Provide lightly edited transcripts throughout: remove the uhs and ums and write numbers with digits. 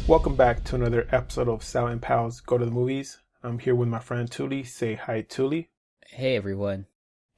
Welcome back to another episode of Sal and Pals Go to the Movies. I'm here with my friend Touly. Say hi, Touly. Hey everyone.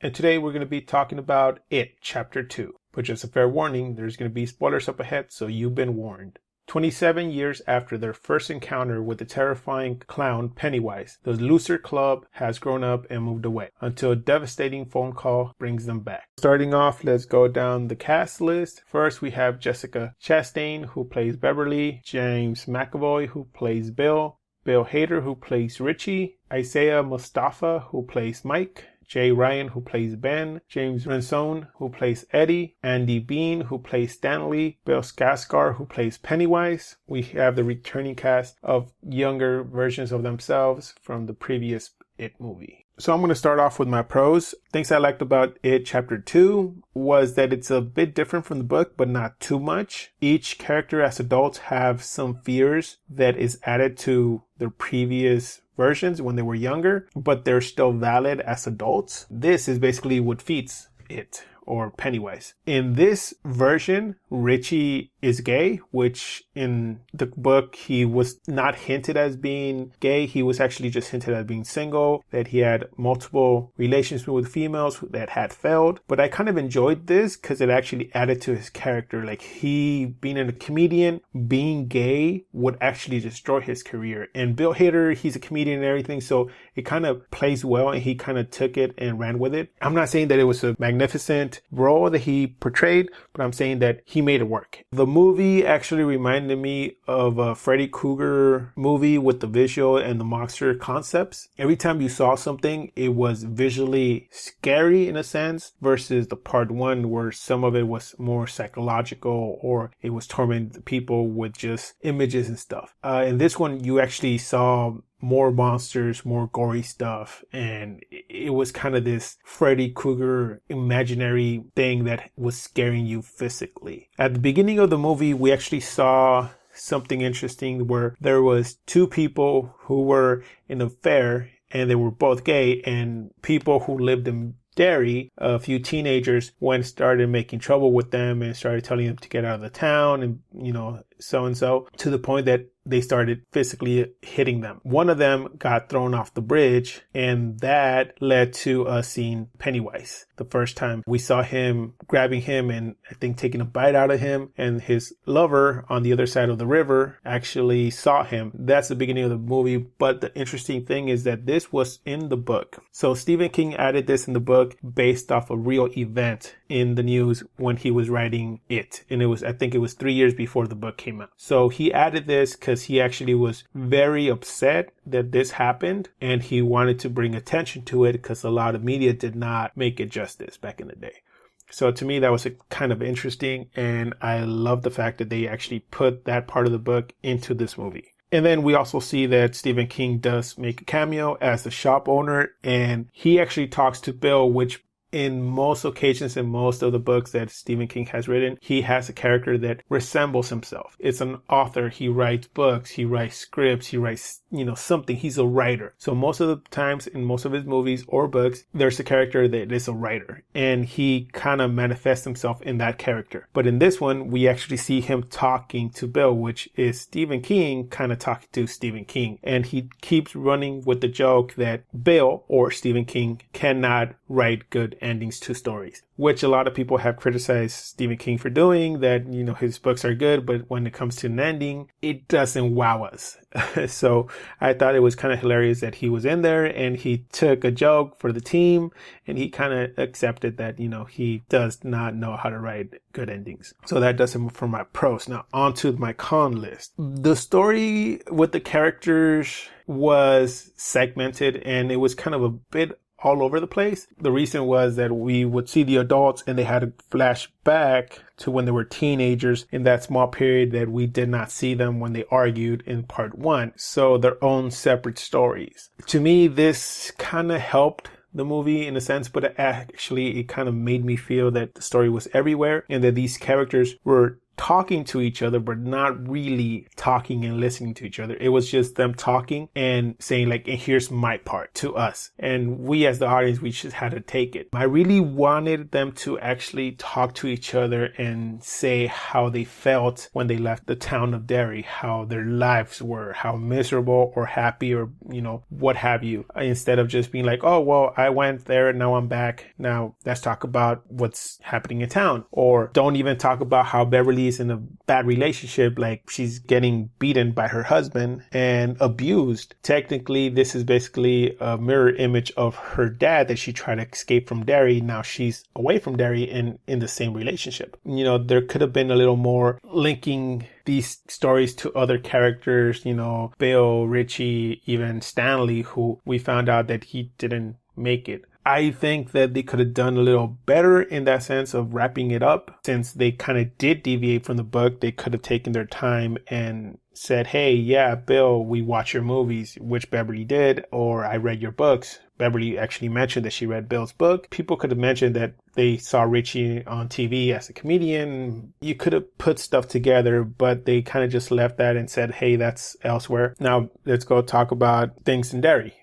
And today we're going to be talking about It, Chapter 2. But just a fair warning, there's going to be spoilers up ahead, so you've been warned. 27 years after their first encounter with the terrifying clown Pennywise, the Loser Club has grown up and moved away until a devastating phone call brings them back. Starting off, let's go down the cast list. First, we have Jessica Chastain, who plays Beverly, James McAvoy, who plays Bill Hader, who plays Richie, Isaiah Mustafa, who plays Mike, Jay Ryan, who plays Ben, James Ransone, who plays Eddie, Andy Bean, who plays Stanley, Bill Skarsgård, who plays Pennywise. We have the returning cast of younger versions of themselves from the previous It movie. So I'm going to start off with my pros. Things I liked about It Chapter 2 was that it's a bit different from the book, but not too much. Each character as adults have some fears that is added to their previous versions when they were younger, but they're still valid as adults. This is basically what feeds it, or Pennywise. In this version, Richie is gay, which in the book, he was not hinted as being gay. He was actually just hinted as being single, that he had multiple relations with females that had failed. But I kind of enjoyed this because it actually added to his character. Like, he being a comedian, being gay would actually destroy his career. And Bill Hader, he's a comedian and everything, so it kind of plays well, and he kind of took it and ran with it. I'm not saying that it was a magnificent role that he portrayed, but I'm saying that he made it work. The movie actually reminded me of a Freddy Krueger movie with the visual and the monster concepts. Every time you saw something, it was visually scary in a sense, versus the part one where some of it was more psychological, or it was tormenting people with just images and stuff. In this one, you actually saw more monsters, more gory stuff, and it was kind of this Freddy Krueger imaginary thing that was scaring you physically. At the beginning of the movie, we actually saw something interesting where there was two people who were in an affair, and they were both gay, and people who lived in Derry, a few teenagers went and started making trouble with them and started telling them to get out of the town and, so to the point that they started physically hitting them. One of them got thrown off the bridge, and that led to us seeing Pennywise. The first time we saw him grabbing him and I think taking a bite out of him, and his lover on the other side of the river actually saw him. That's the beginning of the movie. But the interesting thing is that this was in the book. So Stephen King added this in the book based off a real event in the news when he was writing it. And I think it was 3 years before the book came out. So he added this because he actually was very upset that this happened, and he wanted to bring attention to it because a lot of media did not make it justice back in the day. So to me, that was kind of interesting, and I love the fact that they actually put that part of the book into this movie. And then we also see that Stephen King does make a cameo as the shop owner, and he actually talks to Bill, which in most occasions, in most of the books that Stephen King has written, he has a character that resembles himself. It's an author. He writes books. He writes scripts. He writes, something. He's a writer. So most of the times in most of his movies or books, there's a character that is a writer, and he kind of manifests himself in that character. But in this one, we actually see him talking to Bill, which is Stephen King kind of talking to Stephen King. And he keeps running with the joke that Bill or Stephen King cannot write good endings to stories, which a lot of people have criticized Stephen King for doing, that, his books are good, but when it comes to an ending, it doesn't wow us. So I thought it was kind of hilarious that he was in there and he took a joke for the team, and he kind of accepted that, he does not know how to write good endings. So that does it for my pros. Now on to my con list. The story with the characters was segmented, and it was kind of a bit all over the place. The reason was that we would see the adults and they had a flashback to when they were teenagers in that small period that we did not see them when they argued in part one. So their own separate stories. To me, this kind of helped the movie in a sense, but actually it kind of made me feel that the story was everywhere and that these characters were talking to each other, but not really talking and listening to each other. It was just them talking and saying like, and here's my part to us. And we as the audience, we just had to take it. I really wanted them to actually talk to each other and say how they felt when they left the town of Derry, how their lives were, how miserable or happy or, what have you, instead of just being like, oh, well, I went there, now I'm back. Now let's talk about what's happening in town. Or don't even talk about how Beverly is in a bad relationship, like she's getting beaten by her husband and abused. Technically, this is basically a mirror image of her dad that she tried to escape from Derry. Now she's away from Derry and in the same relationship. There could have been a little more linking these stories to other characters, Bill, Richie, even Stanley, who we found out that he didn't make it. I think that they could have done a little better in that sense of wrapping it up. Since they kind of did deviate from the book, they could have taken their time and said, hey, yeah, Bill, we watch your movies, which Beverly did, or I read your books. Beverly actually mentioned that she read Bill's book. People could have mentioned that they saw Richie on TV as a comedian. You could have put stuff together, but they kind of just left that and said, hey, that's elsewhere. Now let's go talk about things in Derry.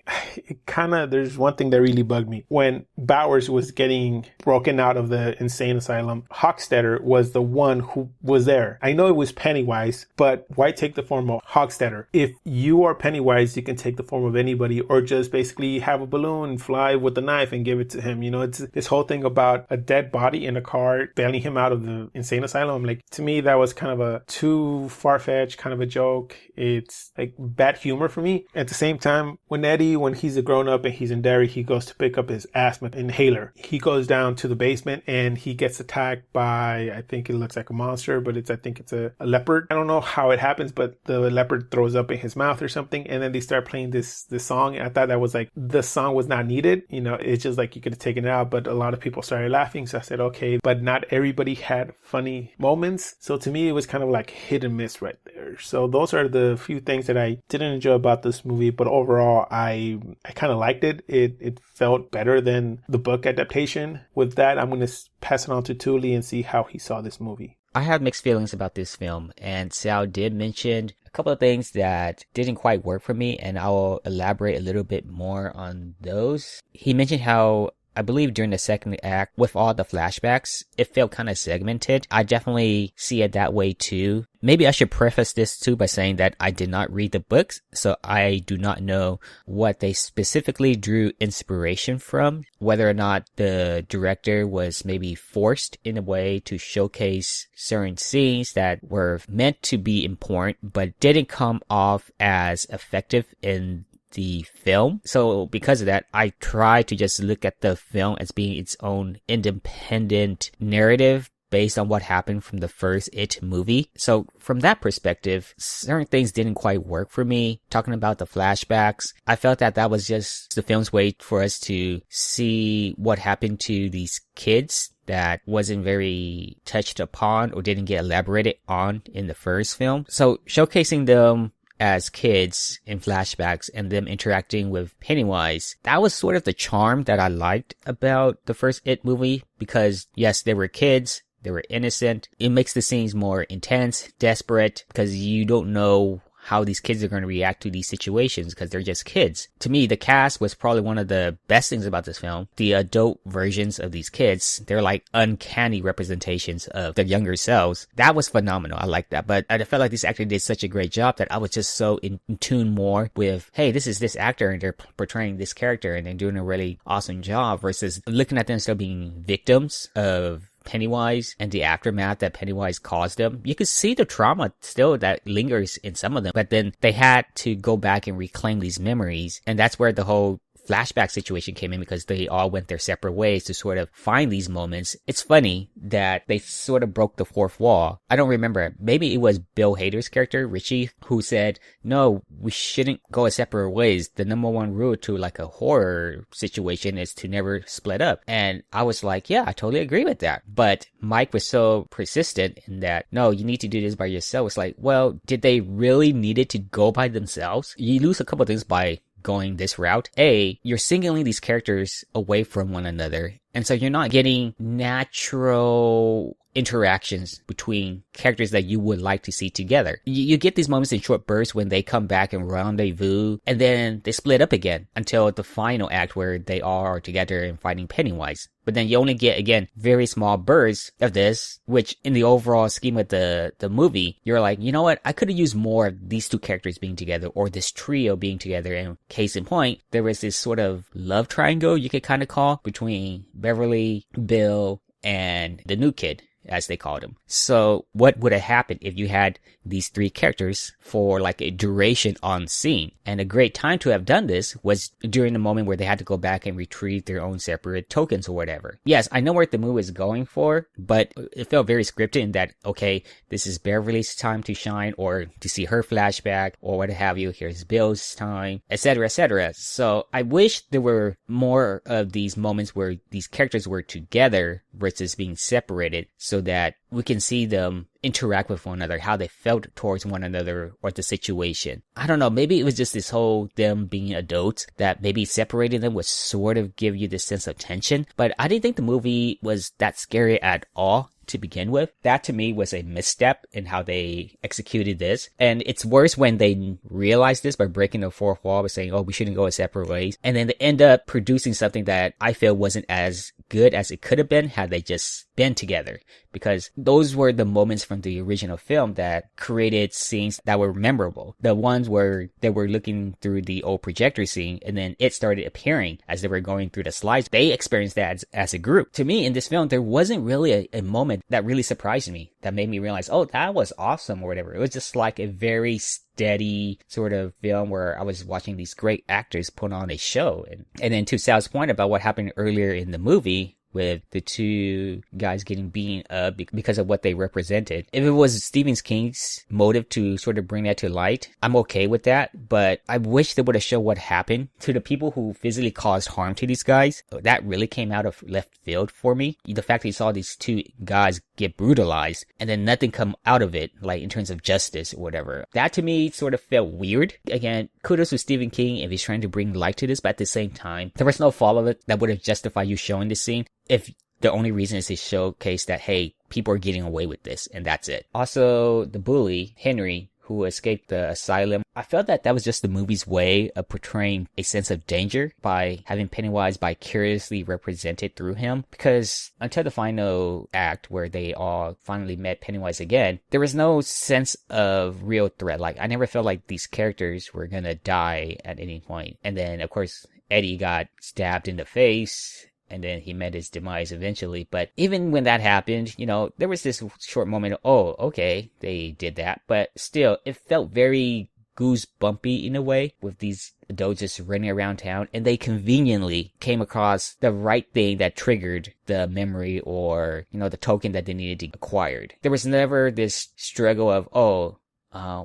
There's one thing that really bugged me. When Bowers was getting broken out of the insane asylum, Hochstetter was the one who was there. I know it was Pennywise, but why take the form of Hochstetter? If you are Pennywise, you can take the form of anybody, or just basically have a balloon and fly with a knife and give it to him. It's this whole thing about a dead body in a car bailing him out of the insane asylum. Like, to me, that was kind of a too far-fetched kind of a joke. It's like bad humor for me. At the same time, when he's a grown-up and he's in Derry, he goes to pick up his asthma inhaler. He goes down to the basement and he gets attacked by, I think it looks like a monster, but I think it's a leopard. I don't know how it happens, but the leopard throws up in his mouth or something, and then they start playing this song. I thought that was like, the song was not needed. It's just like you could have taken it out, but a lot of people started laughing. So I said, okay, but not everybody had funny moments. So to me, it was kind of like hit and miss right there. So those are the few things that I didn't enjoy about this movie, but overall, I kind of liked it. It felt better than the book adaptation. With that, I'm going to pass it on to Touly and see how he saw this movie. I have mixed feelings about this film, and Sal did mention a couple of things that didn't quite work for me, and I'll elaborate a little bit more on those. He mentioned how, I believe during the second act, with all the flashbacks, it felt kind of segmented. I definitely see it that way too. Maybe I should preface this too by saying that I did not read the books, so I do not know what they specifically drew inspiration from, whether or not the director was maybe forced in a way to showcase certain scenes that were meant to be important, but didn't come off as effective in the film. So because of that, I try to just look at the film as being its own independent narrative based on what happened from the first It movie. So from that perspective, certain things didn't quite work for me. Talking about the flashbacks, I felt that was just the film's way for us to see what happened to these kids that wasn't very touched upon or didn't get elaborated on in the first film. So showcasing them as kids in flashbacks and them interacting with Pennywise, that was sort of the charm that I liked about the first It movie, because yes, they were kids, they were innocent. It makes the scenes more intense, desperate, because you don't know how these kids are going to react to these situations because they're just kids. To me, the cast was probably one of the best things about this film. The adult versions of these kids, they're like uncanny representations of their younger selves. That was phenomenal. I like that. But I felt like this actor did such a great job that I was just so in tune more with, hey, this is this actor and they're portraying this character and they're doing a really awesome job, versus looking at them still being victims of Pennywise and the aftermath that Pennywise caused them. You could see the trauma still that lingers in some of them, but then they had to go back and reclaim these memories. And that's where the whole flashback situation came in, because they all went their separate ways to sort of find these moments. It's funny that they sort of broke the fourth wall. I don't remember. Maybe it was Bill Hader's character, Richie, who said, no, we shouldn't go our separate ways. The number one rule to like a horror situation is to never split up. And I was like, yeah, I totally agree with that. But Mike was so persistent in that, no, you need to do this by yourself. It's like, well, did they really need it to go by themselves? You lose a couple of things by going this route. A, you're singling these characters away from one another, And so you're not getting natural interactions between characters that you would like to see together. You get these moments in short bursts when they come back and rendezvous, and then they split up again until the final act where they all are together and fighting Pennywise. But then you only get, again, very small bursts of this, which in the overall scheme of the movie, you're like, you know what? I could have used more of these two characters being together or this trio being together. And case in point, there was this sort of love triangle you could kind of call between Beverly, Bill, and the new kid, as they called him. So what would have happened if you had these three characters for like a duration on scene? And a great time to have done this was during the moment where they had to go back and retrieve their own separate tokens or whatever. Yes, I know what the movie is going for, but it felt very scripted in that, okay, this is Beverly's time to shine or to see her flashback or what have you. Here's Bill's time, etc., etc. So I wish there were more of these moments where these characters were together versus being separated, so that we can see them interact with one another, how they felt towards one another or the situation. I don't know, maybe it was just this whole them being adults that maybe separating them would sort of give you this sense of tension, but I didn't think the movie was that scary at all to begin with. That to me was a misstep in how they executed this. And it's worse when they realize this by breaking the fourth wall by saying, oh, we shouldn't go our separate ways. And then they end up producing something that I feel wasn't as good as it could have been had they just been together. Because those were the moments from the original film that created scenes that were memorable. The ones where they were looking through the old projector scene and then it started appearing as they were going through the slides. They experienced that as a group. To me, in this film, there wasn't really a moment that really surprised me, that made me realize, oh, that was awesome or whatever. It was just like a very steady sort of film where I was watching these great actors put on a show. And then to Sal's point about what happened earlier in the movie, with the two guys getting beaten up because of what they represented. If it was Stephen King's motive to sort of bring that to light, I'm okay with that, but I wish they would have shown what happened to the people who physically caused harm to these guys. That really came out of left field for me. The fact that you saw these two guys get brutalized and then nothing come out of it, like in terms of justice or whatever. That to me sort of felt weird. Again, kudos to Stephen King if he's trying to bring light to this, but at the same time, there was no follow it that would have justified you showing this scene if the only reason is to showcase that, hey, people are getting away with this, and that's it. Also, the bully, Henry, who escaped the asylum, I felt that was just the movie's way of portraying a sense of danger by having Pennywise vicariously represented through him. Because until the final act where they all finally met Pennywise again, there was no sense of real threat. Like, I never felt like these characters were gonna die at any point. And then, of course, Eddie got stabbed in the face, and then he met his demise eventually. But even when that happened, you know, there was this short moment of, oh, okay, they did that. But still, it felt very goosebumpy in a way, with these adults just running around town, and they conveniently came across the right thing that triggered the memory or, you know, the token that they needed to acquire. There was never this struggle of, oh,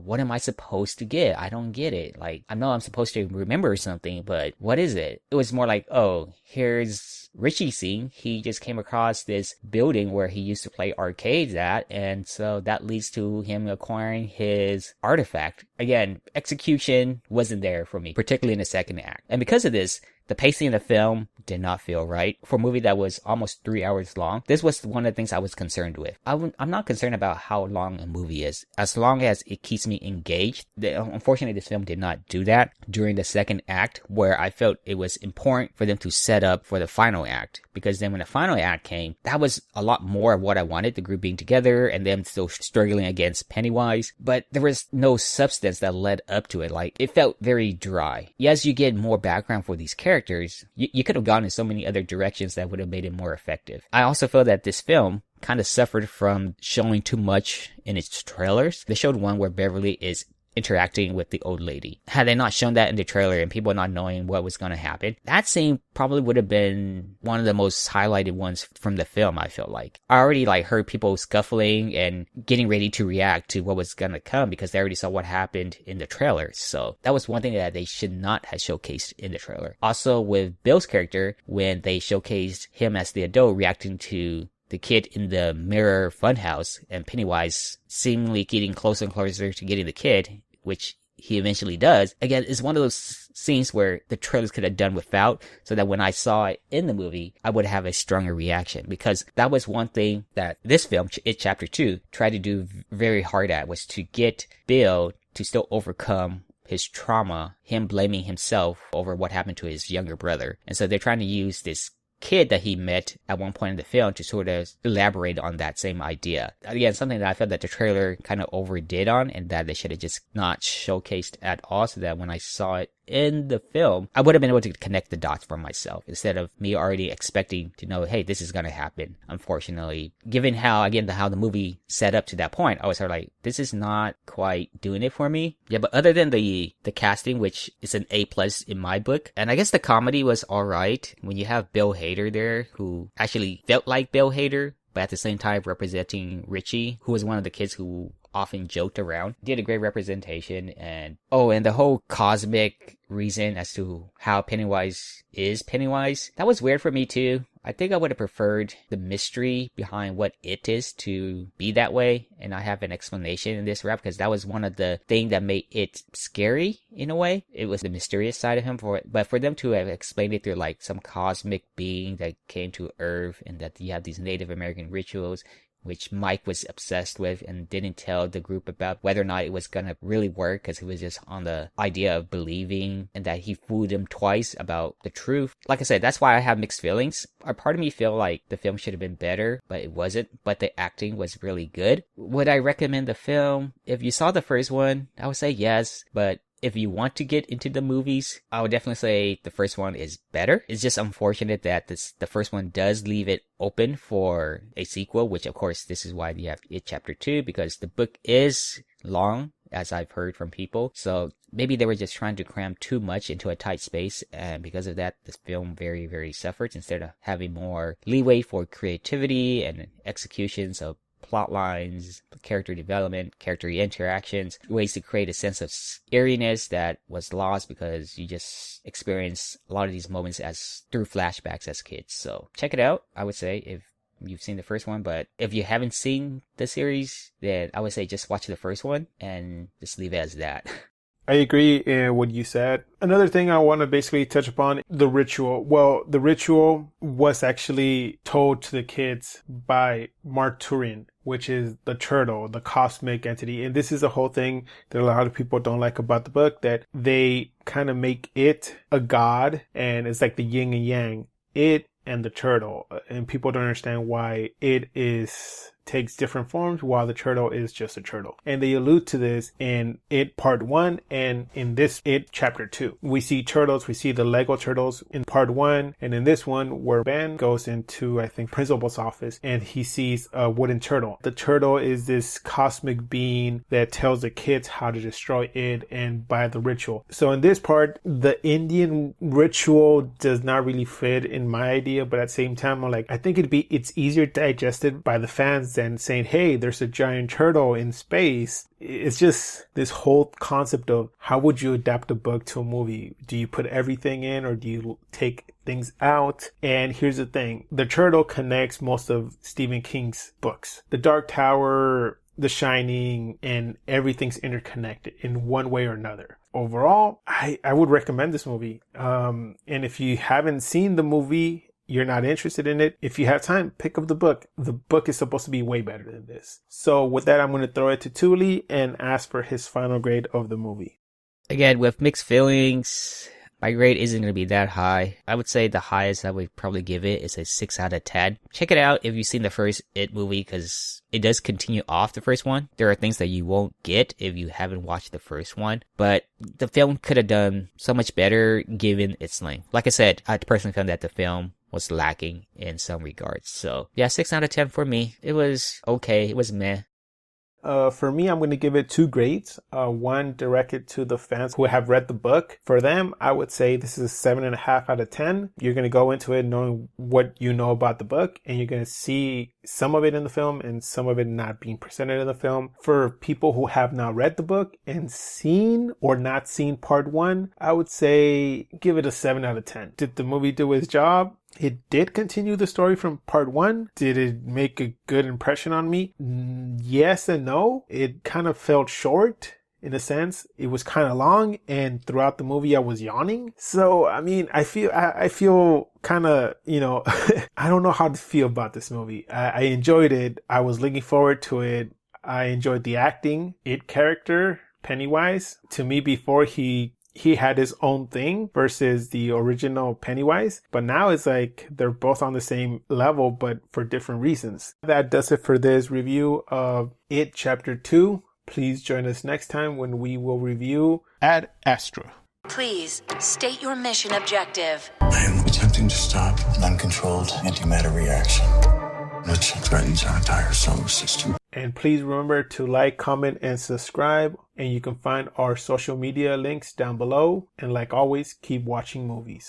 what am I supposed to get? I don't get it. Like, I know I'm supposed to remember something, but what is it? It was more like, oh, here's Richie scene. He just came across this building where he used to play arcades at, and so that leads to him acquiring his artifact. Again, execution wasn't there for me, particularly in the second act. And because of this, the pacing of the film did not feel right. For a movie that was almost 3 hours long, this was one of the things I was concerned with. I'm not concerned about how long a movie is, as long as it keeps me engaged. Unfortunately, this film did not do that during the second act, where I felt it was important for them to set up for the final act. Because then when the final act came, that was a lot more of what I wanted, the group being together and them still struggling against Pennywise. But there was no substance that led up to it. Like, it felt very dry. Yes, you get more background for these characters. You could have gone in so many other directions that would have made it more effective. I also feel that this film kind of suffered from showing too much in its trailers. They showed one where Beverly is interacting with the old lady. Had they not shown that in the trailer and people not knowing what was going to happen, that scene probably would have been one of the most highlighted ones from the film, I feel like. I already heard people scuffling and getting ready to react to what was going to come because they already saw what happened in the trailer. So that was one thing that they should not have showcased in the trailer. Also with Bill's character, when they showcased him as the adult reacting to the kid in the mirror funhouse and Pennywise seemingly getting closer and closer to getting the kid, which he eventually does, again, is one of those scenes where the trailers could have done without, so that when I saw it in the movie, I would have a stronger reaction, because that was one thing that this film, It Chapter 2, tried to do very hard at, was to get Bill to still overcome his trauma, him blaming himself over what happened to his younger brother. And so they're trying to use this kid that he met at one point in the film to sort of elaborate on that same idea. Again, something that I felt that the trailer kind of overdid on, and that they should have just not showcased at all, so that when I saw it in the film, I would have been able to connect the dots for myself, instead of me already expecting to know, hey, this is going to happen. Unfortunately, given how the movie set up to that point, I was sort of like, this is not quite doing it for me. Yeah, but other than the casting, which is an A+ in my book, and I guess the comedy was alright, when you have Bill Hader there, who actually felt like Bill Hader, but at the same time representing Richie, who was one of the kids who often joked around, did a great representation. And the whole cosmic reason as to how Pennywise is Pennywise, that was weird for me too. I think I would have preferred the mystery behind what it is to be that way, and I have an explanation in this rap, because that was one of the things that made it scary in a way. It was the mysterious side of him, but for them to have explained it through like some cosmic being that came to Earth, and that you have these Native American rituals, which Mike was obsessed with and didn't tell the group about whether or not it was gonna really work, because he was just on the idea of believing, and that he fooled them twice about the truth. Like I said, that's why I have mixed feelings. A part of me feel like the film should have been better, but it wasn't. But the acting was really good. Would I recommend the film? If you saw the first one, I would say yes, but if you want to get into the movies, I would definitely say the first one is better. It's just unfortunate that the first one does leave it open for a sequel, which of course this is why you have It Chapter 2, because the book is long, as I've heard from people. So maybe they were just trying to cram too much into a tight space, and because of that, this film very, very suffers, instead of having more leeway for creativity and executions of plot lines, character development, character interactions, ways to create a sense of eeriness that was lost because you just experience a lot of these moments as through flashbacks as kids. So check it out, I would say, if you've seen the first one. But if you haven't seen the series, then I would say just watch the first one and just leave it as that. I agree in what you said. Another thing I want to basically touch upon, the ritual. Well, the ritual was actually told to the kids by Mark Turin, which is the turtle, the cosmic entity. And this is a whole thing that a lot of people don't like about the book, that they kind of make it a god, and it's like the yin and yang, it and the turtle. And people don't understand why it takes different forms while the turtle is just a turtle. And they allude to this in It Part 1 and in this It Chapter 2. We see turtles, we see the Lego turtles in Part 1, and in this one where Ben goes into, I think, principal's office, and he sees a wooden turtle. The turtle is this cosmic being that tells the kids how to destroy it and by the ritual. So in this part, the Indian ritual does not really fit in my idea, but at the same time, I'm like, I think it's easier digested by the fans than saying, hey, there's a giant turtle in space. It's just this whole concept of how would you adapt a book to a movie? Do you put everything in, or do you take things out? And here's the thing. The turtle connects most of Stephen King's books. The Dark Tower, The Shining, and everything's interconnected in one way or another. Overall, I would recommend this movie. And if you haven't seen the movie, you're not interested in it, if you have time, pick up the book. The book is supposed to be way better than this. So with that, I'm going to throw it to Touly and ask for his final grade of the movie. Again, with mixed feelings, my grade isn't going to be that high. I would say the highest I would probably give it is a 6 out of 10. Check it out if you've seen the first It movie, because it does continue off the first one. There are things that you won't get if you haven't watched the first one, but the film could have done so much better given its length. Like I said, I personally found that the film was lacking in some regards. So yeah, 6 out of 10 for me. It was okay. It was meh. For me, I'm going to give it 2 grades. One directed to the fans who have read the book. For them, I would say this is a 7.5 out of 10. You're going to go into it knowing what you know about the book, and you're going to see some of it in the film and some of it not being presented in the film. For people who have not read the book and seen or not seen Part 1, I would say give it a 7 out of 10. Did the movie do its job? It did continue the story from Part 1. Did it make a good impression on me? Yes and no. It kind of felt short in a sense. It was kind of long, and throughout the movie I was yawning. So, I mean, I feel kind of, I don't know how to feel about this movie. I enjoyed it. I was looking forward to it. I enjoyed the acting. It character, Pennywise, to me before he had his own thing versus the original Pennywise. But now it's like they're both on the same level, but for different reasons. That does it for this review of It Chapter 2. Please join us next time when we will review Ad Astra. Please state your mission objective. I am attempting to stop an uncontrolled antimatter reaction, which threatens our entire solar system. And please remember to like, comment, and subscribe. And you can find our social media links down below. And like always, keep watching movies.